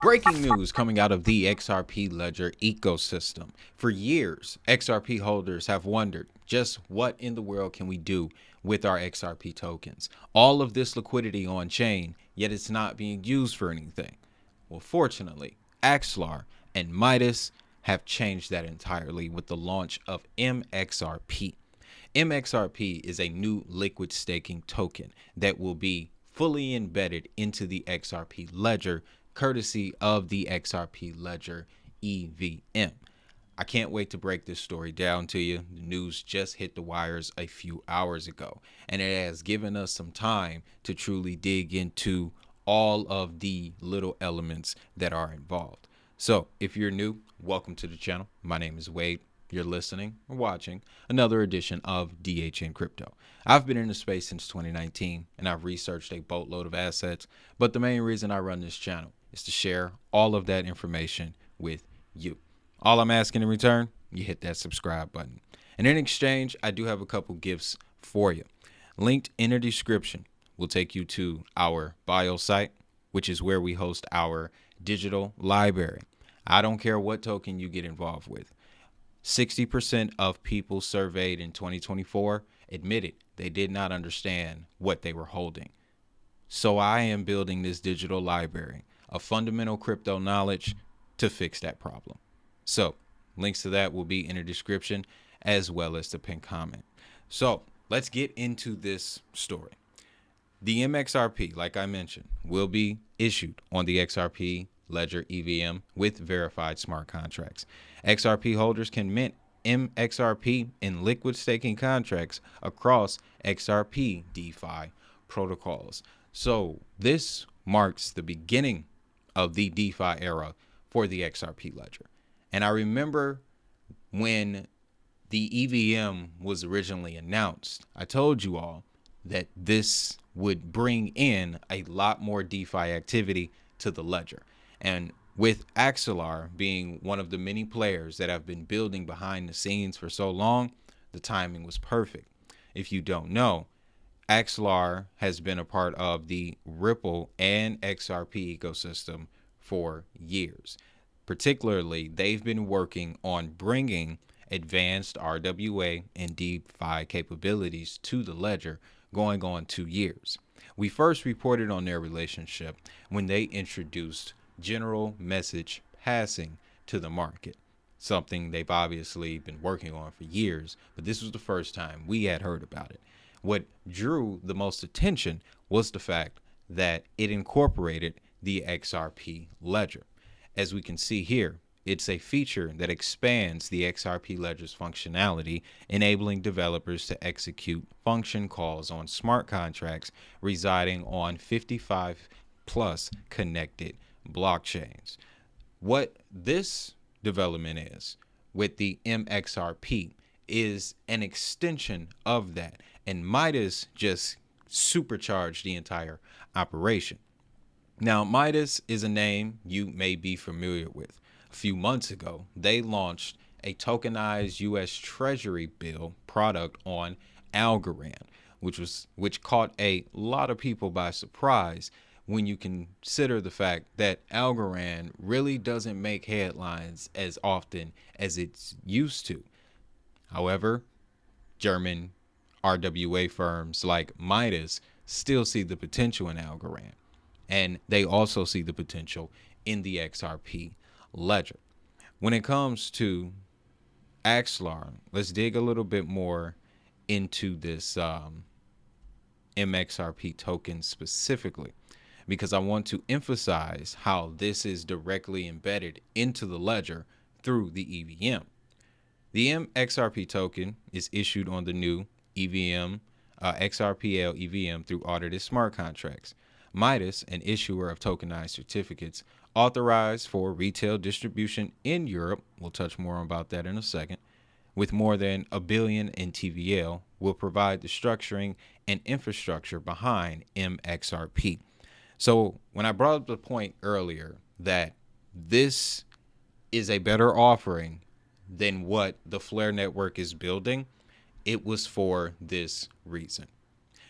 Breaking news coming out of the XRP ledger ecosystem. For years, XRP holders have wondered just what in the world can we do with our XRP tokens? All of this liquidity on chain, yet it's not being used for anything. Well, fortunately, Axelar and Midas have changed that entirely with the launch of mXRP. mXRP is a new liquid staking token that will be fully embedded into the XRP ledger, courtesy of the XRP ledger EVM. I can't wait to break this story down to you. The news just hit the wires a few hours ago, and it has given us some time to truly dig into all of the little elements that are involved. So if you're new, welcome to the channel. My name is Wade. You're listening or watching another edition of DHN Crypto. I've been in the space since 2019 and I've researched a boatload of assets, but the main reason I run this channel is to share all of that information with you. All I'm asking in return, you hit that subscribe button. And in exchange, I do have a couple gifts for you. Linked in the description will take you to our bio site, which is where we host our digital library. I don't care what token you get involved with. 60% of people surveyed in 2024 admitted they did not understand what they were holding. So I am building this digital library of fundamental crypto knowledge to fix that problem. So links to that will be in the description as well as the pinned comment. So let's get into this story. The mXRP, like I mentioned, will be issued on the XRP ledger EVM with verified smart contracts. XRP holders can mint mXRP in liquid staking contracts across XRP DeFi protocols. So this marks the beginning of the DeFi era for the XRP ledger. And I remember when the EVM was originally announced, I told you all that this would bring in a lot more DeFi activity to the ledger. And with Axelar being one of the many players that have been building behind the scenes for so long, the timing was perfect. If you don't know, Axelar has been a part of the Ripple and XRP ecosystem for years. Particularly, they've been working on bringing advanced RWA and DeFi capabilities to the ledger going on 2 years. We first reported on their relationship when they introduced general message passing to the market, something they've obviously been working on for years, but this was the first time we had heard about it. What drew the most attention was the fact that it incorporated the XRP ledger. As we can see here, it's a feature that expands the XRP ledger's functionality, enabling developers to execute function calls on smart contracts residing on 55 plus connected blockchains. What this development is with the mXRP is an extension of that, and Midas just supercharged the entire operation. Now, Midas is a name you may be familiar with. A few months ago, they launched a tokenized US Treasury bill product on Algorand, which caught a lot of people by surprise when you consider the fact that Algorand really doesn't make headlines as often as it's used to. However, German RWA firms like Midas still see the potential in Algorand, and they also see the potential in the XRP ledger. When it comes to Axelar, let's dig a little bit more into this mXRP token specifically, because I want to emphasize how this is directly embedded into the ledger through the EVM. The mXRP token is issued on the new EVM, XRPL EVM through audited smart contracts. Midas, an issuer of tokenized certificates authorized for retail distribution in Europe, we'll touch more about that in a second, with more than $1 billion in TVL, will provide the structuring and infrastructure behind mXRP. So when I brought up the point earlier that this is a better offering than what the Flare network is building, it was for this reason.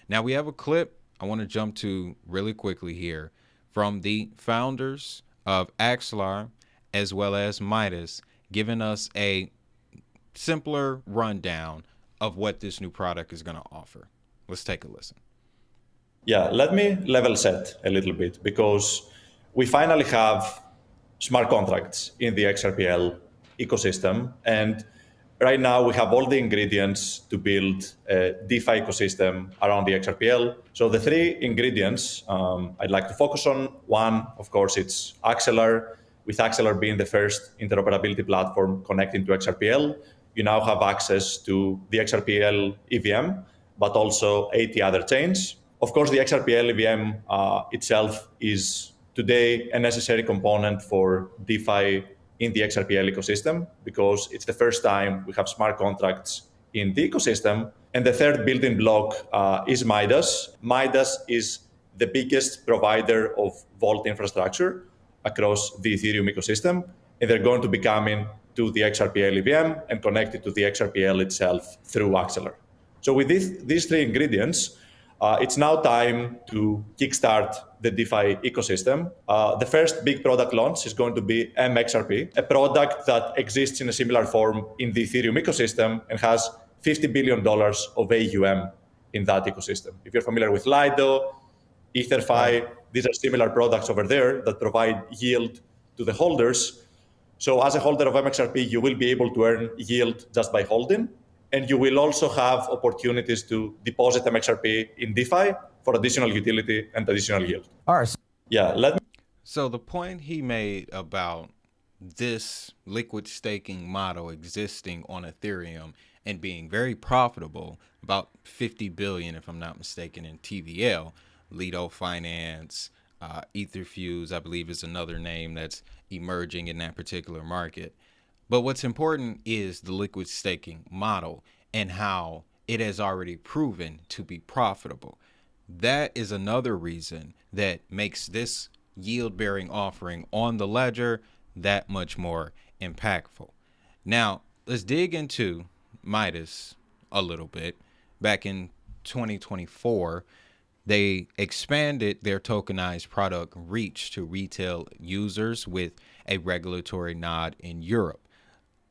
Now we have a clip I want to jump to really quickly here from the founders of Axelar as well as Midas, giving us a simpler rundown of what this new product is going to offer. Let's take a listen. Yeah, let me level set a little bit because we finally have smart contracts in the XRPL ecosystem. And right now we have all the ingredients to build a DeFi ecosystem around the XRPL. So the three ingredients I'd like to focus on. One, of course, it's Axelar, with Axelar being the first interoperability platform connecting to XRPL. You now have access to the XRPL EVM, but also 80 other chains. Of course, the XRPL EVM itself is today a necessary component for DeFi in the XRPL ecosystem because it's the first time we have smart contracts in the ecosystem. And the third building block is Midas. Midas is the biggest provider of vault infrastructure across the Ethereum ecosystem, and they're going to be coming to the XRPL EVM and connected to the XRPL itself through Axelar. So with these three ingredients, it's now time to kickstart the DeFi ecosystem. The first big product launch is going to be mXRP, a product that exists in a similar form in the Ethereum ecosystem and has $50 billion of AUM in that ecosystem. If you're familiar with Lido, EtherFi, these are similar products over there that provide yield to the holders. So as a holder of mXRP, you will be able to earn yield just by holding. And you will also have opportunities to deposit mXRP in DeFi for additional utility and additional yield. All right. Yeah, let me. So the point he made about this liquid staking model existing on Ethereum and being very profitable, about 50 billion, if I'm not mistaken, in TVL, Lido Finance, Etherfuse, I believe is another name that's emerging in that particular market. But what's important is the liquid staking model and how it has already proven to be profitable. That is another reason that makes this yield bearing offering on the ledger that much more impactful. Now, let's dig into Midas a little bit. Back in 2024, they expanded their tokenized product reach to retail users with a regulatory nod in Europe.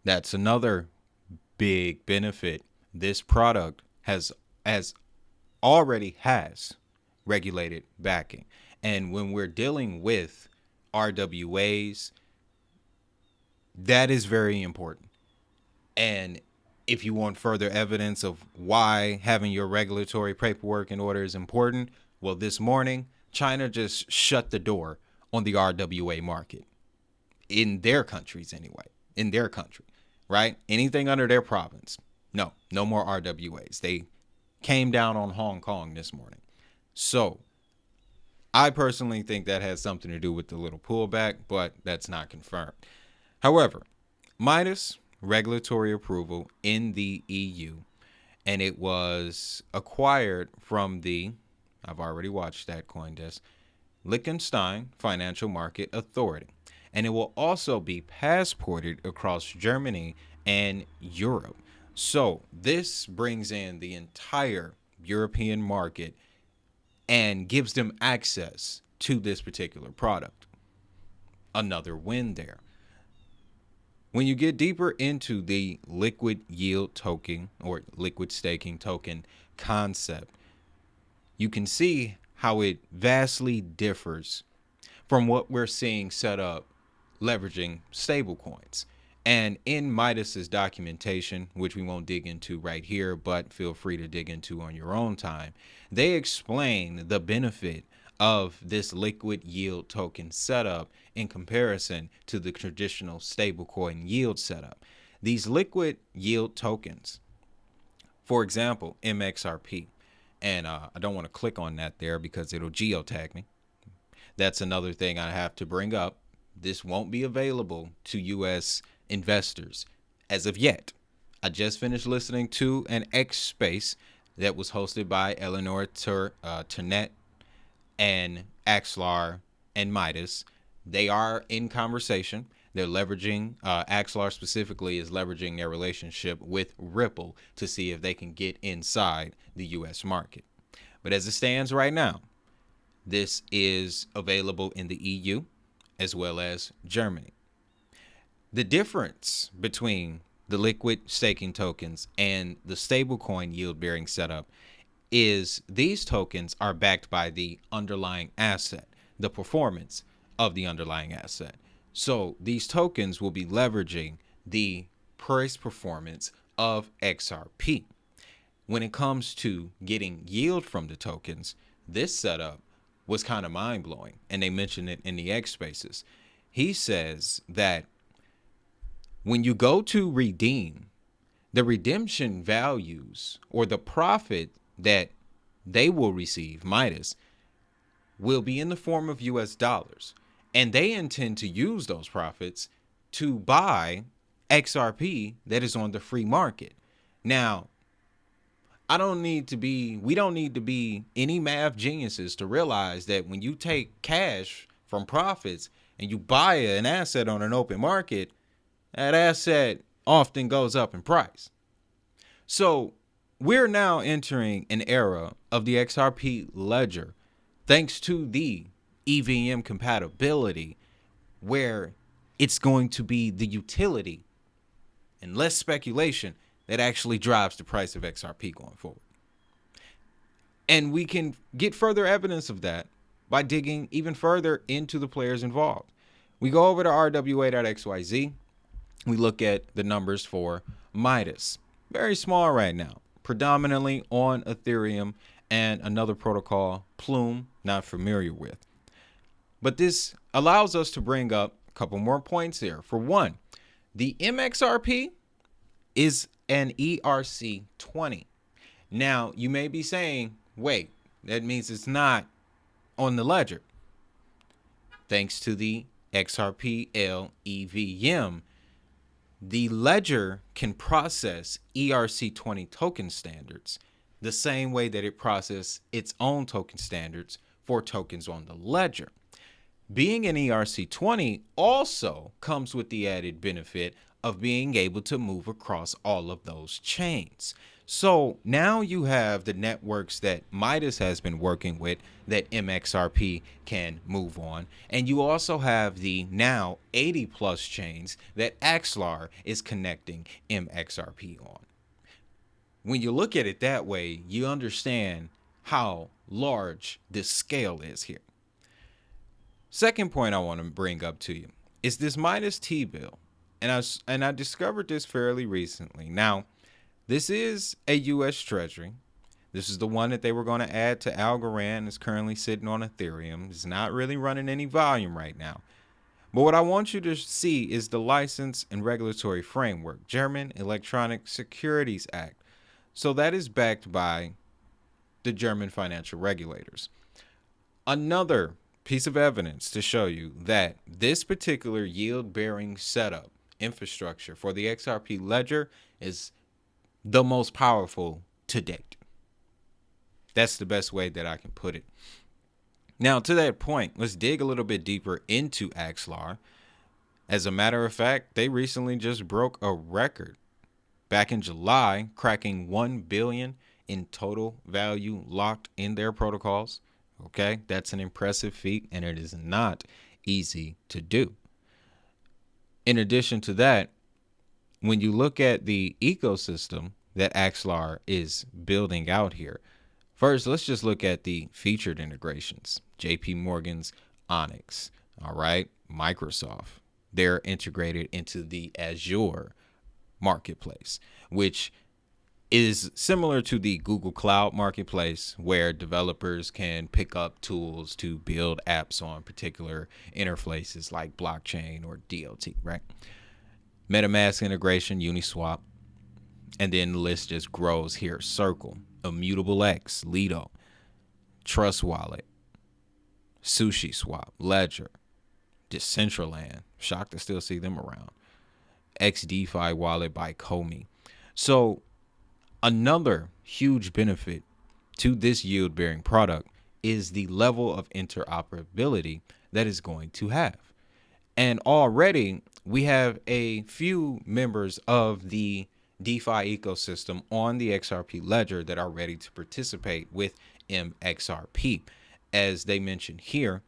That's another big benefit. This product has already has regulated backing. And when we're dealing with RWAs, that is very important. And if you want further evidence of why having your regulatory paperwork in order is important, well, this morning, China just shut the door on the RWA market in their countries anyway, in their country, right? Anything under their province. No more RWAs. They came down on Hong Kong this morning. So I personally think that has something to do with the little pullback, but that's not confirmed. However, Midas regulatory approval in the EU, and it was acquired from the, I've already watched that CoinDesk, Liechtenstein Financial Market Authority. And it will also be passported across Germany and Europe. So this brings in the entire European market and gives them access to this particular product. Another win there. When you get deeper into the liquid yield token or liquid staking token concept, you can see how it vastly differs from what we're seeing set up leveraging stablecoins. And in Midas's documentation, which we won't dig into right here, but feel free to dig into on your own time, they explain the benefit of this liquid yield token setup in comparison to the traditional stablecoin yield setup. These liquid yield tokens, for example, mXRP, and I don't want to click on that there because it'll geotag me. That's another thing I have to bring up. This won't be available to U.S. investors as of yet. I just finished listening to an X Space that was hosted by Eleanor Turnet and Axelar and Midas. They are in conversation. They're leveraging, Axelar specifically is leveraging their relationship with Ripple to see if they can get inside the U.S. market. But as it stands right now, this is available in the EU as well as Germany. The difference between the liquid staking tokens and the stablecoin yield-bearing setup is these tokens are backed by the underlying asset, the performance of the underlying asset. So these tokens will be leveraging the price performance of XRP. When it comes to getting yield from the tokens, this setup was kind of mind-blowing, and they mentioned it in the X Spaces. He says that when you go to redeem, the redemption values or the profit that they will receive, Midas, will be in the form of US dollars. And they intend to use those profits to buy XRP that is on the free market. Now, we don't need to be any math geniuses to realize that when you take cash from profits and you buy an asset on an open market, that asset often goes up in price. So we're now entering an era of the XRP ledger, thanks to the EVM compatibility, where it's going to be the utility and less speculation that actually drives the price of XRP going forward. And we can get further evidence of that by digging even further into the players involved. We go over to rwa.xyz. We look at the numbers for Midas. Very small right now, predominantly on Ethereum and another protocol, Plume, not familiar with. But this allows us to bring up a couple more points here. For one, the mXRP is an ERC20. Now, you may be saying, wait, that means it's not on the ledger. Thanks to the XRPL EVM, the ledger can process ERC20 token standards the same way that it processes its own token standards for tokens on the ledger. Being an ERC20 also comes with the added benefit of being able to move across all of those chains. So now you have the networks that Midas has been working with that mXRP can move on. And you also have the now 80 plus chains that Axelar is connecting mXRP on. When you look at it that way, you understand how large this scale is here. Second point I want to bring up to you is this Midas T-bill. And I discovered this fairly recently. Now, this is a U.S. Treasury. This is the one that they were going to add to Algorand. It's currently sitting on Ethereum. It's not really running any volume right now. But what I want you to see is the license and regulatory framework, German Electronic Securities Act. So that is backed by the German financial regulators. Another piece of evidence to show you that this particular yield-bearing setup infrastructure for the XRP ledger is the most powerful to date. That's the best way that I can put it. Now, to that point, let's dig a little bit deeper into Axelar. As a matter of fact, they recently just broke a record back in July, cracking 1 billion in total value locked in their protocols. Okay, that's an impressive feat, and it is not easy to do. In addition to that, when you look at the ecosystem that Axelar is building out here, first, let's just look at the featured integrations. JP Morgan's Onyx, all right, Microsoft. They're integrated into the Azure marketplace, which is similar to the Google Cloud marketplace, where developers can pick up tools to build apps on particular interfaces like blockchain or DLT, right? MetaMask integration, Uniswap, and then the list just grows here. Circle, Immutable X, Lido, Trust Wallet, Sushi Swap, Ledger, Decentraland. Shocked to still see them around. XDefi Wallet by Comey. So another huge benefit to this yield-bearing product is the level of interoperability that is going to have. And already we have a few members of the DeFi ecosystem on the XRP ledger that are ready to participate with mXRP. As they mentioned here,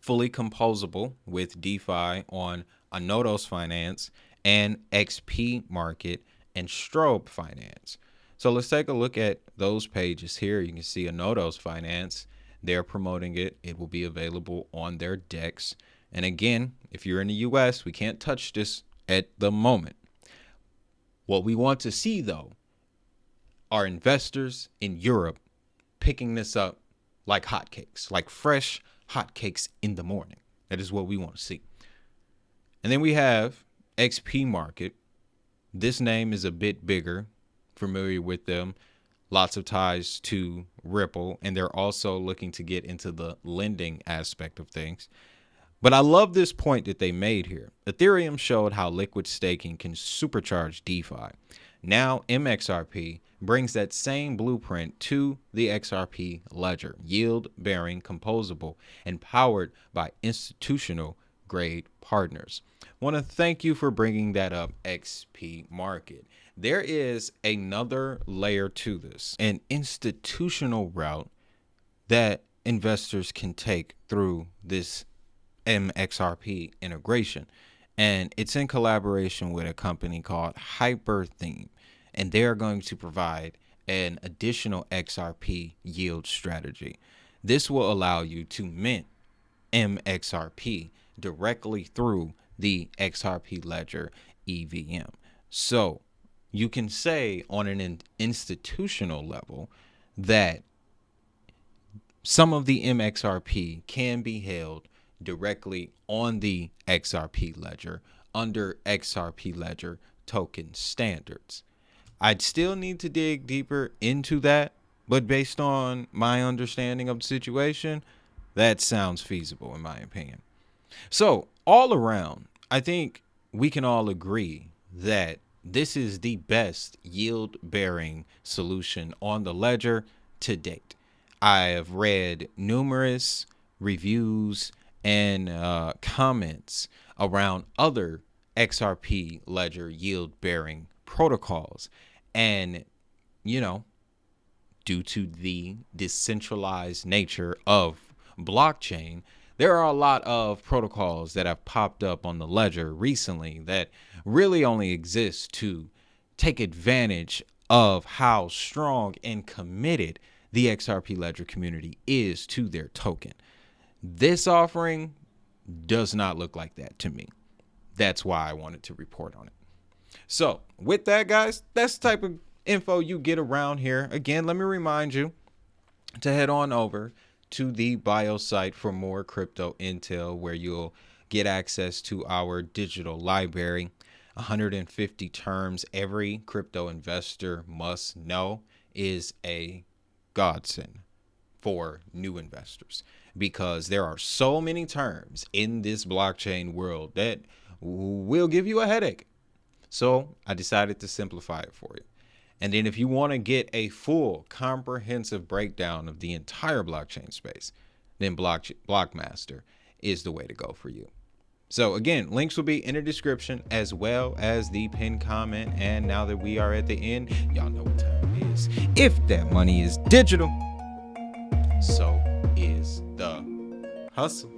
fully composable with DeFi on Anodos Finance and XP Market and Strobe Finance. So let's take a look at those pages here. You can see Anodos Finance. They're promoting it. It will be available on their DEX. And again, if you're in the US, we can't touch this at the moment. What we want to see, though, are investors in Europe picking this up like hotcakes, like fresh hotcakes in the morning. That is what we want to see. And then we have XP Market. This name is a bit bigger, familiar with them, lots of ties to Ripple, and they're also looking to get into the lending aspect of things. But I love this point that they made here. Ethereum showed how liquid staking can supercharge DeFi. Now mXRP brings that same blueprint to the XRP ledger, yield-bearing, composable, and powered by institutional-grade partners. Want to thank you for bringing that up, XP Market. There is another layer to this, an institutional route that investors can take through this mXRP integration, and it's in collaboration with a company called Hypertheme, and they're going to provide an additional XRP yield strategy. This will allow you to mint mXRP directly through the XRP ledger EVM. So you can say on an institutional level that some of the mXRP can be held directly on the XRP ledger under XRP ledger token standards. I'd still need to dig deeper into that, but based on my understanding of the situation, that sounds feasible in my opinion. So all around, I think we can all agree that this is the best yield-bearing solution on the ledger to date. I have read numerous reviews and comments around other XRP ledger yield-bearing protocols. And, you know, due to the decentralized nature of blockchain, there are a lot of protocols that have popped up on the ledger recently that really only exist to take advantage of how strong and committed the XRP ledger community is to their token. This offering does not look like that to me. That's why I wanted to report on it. So with that, guys, that's the type of info you get around here. Again, let me remind you to head on over to the bio site for more crypto intel, where you'll get access to our digital library. 150 terms every crypto investor must know is a godsend for new investors, because there are so many terms in this blockchain world that will give you a headache. So I decided to simplify it for you. And then if you want to get a full comprehensive breakdown of the entire blockchain space, then Blockmaster is the way to go for you. So again, links will be in the description as well as the pinned comment. And now that we are at the end, y'all know what time it is. If that money is digital, so is the hustle.